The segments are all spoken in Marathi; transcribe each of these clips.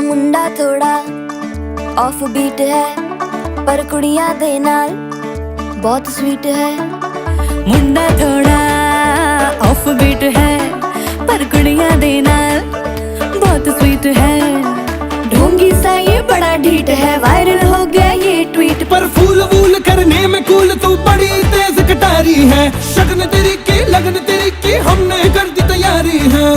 मुंडा थोड़ा ऑफ बीट है पर कुड़ियां दे नाल बहुत स्वीट है। मुंडा थोड़ा ऑफ बीट है पर कुड़ियां दे नाल बहुत स्वीट है। ढोंगी सा ये बड़ा ढीठ है, वायरल हो गया ये ट्वीट। पर फूल वूल करने में कूल तू बड़ी तेज कटारी है। शगन तेरी की लगन तेरी की हमने कर दी तैयारी है।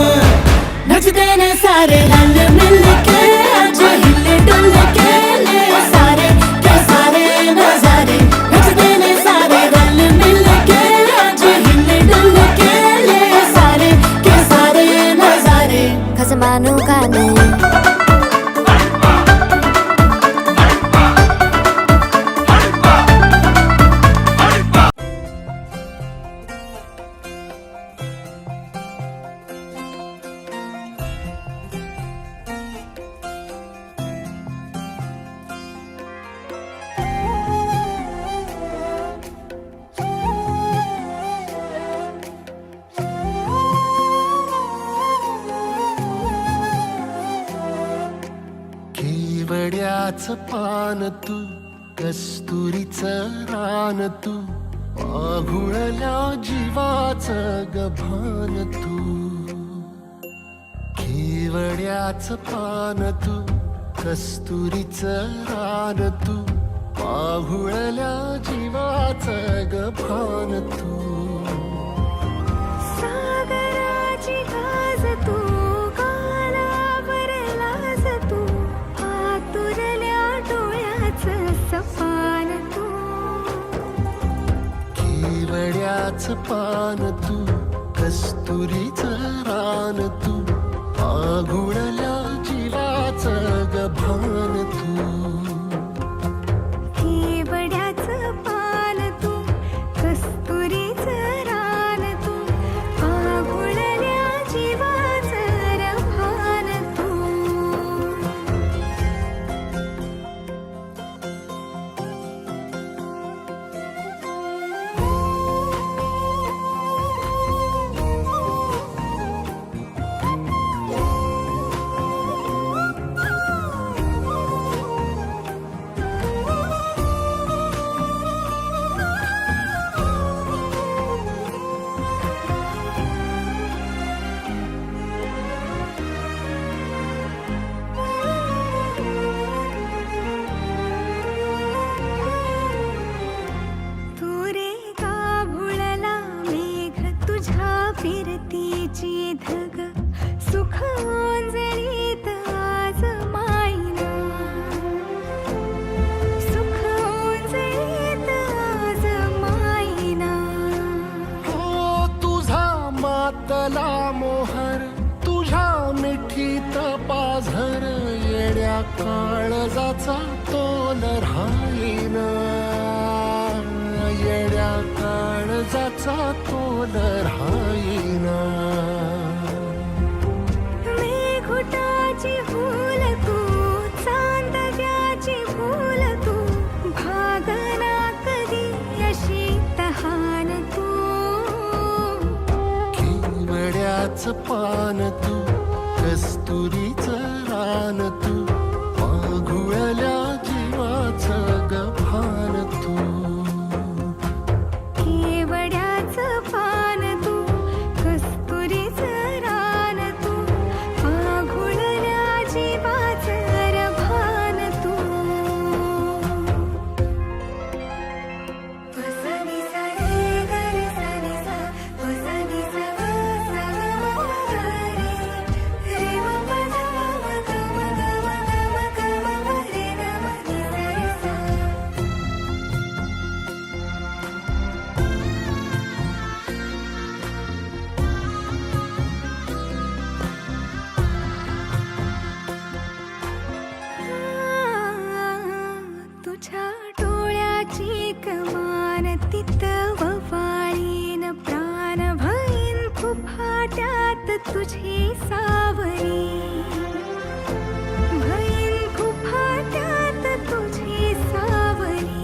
नचते ने सारे रल मिल के आज हिले डुल के ले सारे के सारे नजारे। नचते ने सारे रल मिल के आज हिले डुल के ले सारे के सारे नजारे। खसमानों का नहीं केवड्याचं पान तू कस्तुरीचं रान तू आघुळल्या जीवाचं गभान तू। केवड्याचं पान तू कस्तुरीचं रान तू आघुळल्या जीवाचं गभान तू। सागराची गाज तू गालावर लाज तू आतुरल्या डोळ्याचं सपान तू। केवड्याचं पान तू कस्तुरीचं रान तू आघुळल्या जीवाचं गभान तू। केवड्याचं पान तू कस्तुरीचं रान तू आघुळल्या जीवाचं रभान तू। फिरतीची धग सुख ओंजळीत आज मायना। सुख ओंजळीत आज मायना। हो तुझा मातला मोहर तुझ्या मिठीत पाझर येड्या काळजाचा तोल राहीना। येड्या काळजाचा तोल राहीना। मेघुटाची फूल तू चांदण्याची फूल तू भागना कधी अशी तहान तू। केवड्याचं पान तू कस्तुरीचं रान तू आघुळल्या जीवाचं गभान तू। केवड्याचं पान तू कस्तुरीचं रान तू आघुळल्या जीवाचं रभान तू। वसनी सा रे ग रे सा रे सा वसनी सा ग सा ग म ग रे रे म प ध म ग म ग म ग म ग म रे ग म रे सा रे सा। तुझ्या डोळ्याची कमान तिथं ववाळीन प्राण भईन फुफाट्यात तुझी सावरी। भईन फुफाट्यात तुझी सावरी।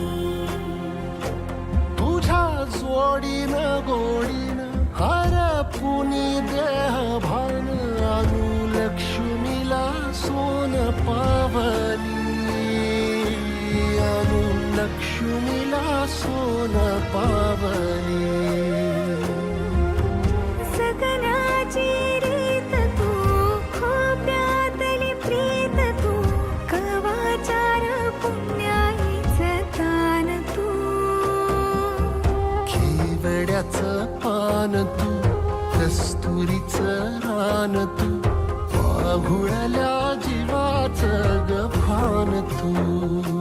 लक्ष्मीला सोन पावले. सगळ्याची रीत तू, खोप्यातली प्रीत तू, कवाचार पुण्याईचं तान तू. केवड्याचं पान तू, कस्तुरीचं रान तू, वाघुळल्या जीवाचं गभान तू.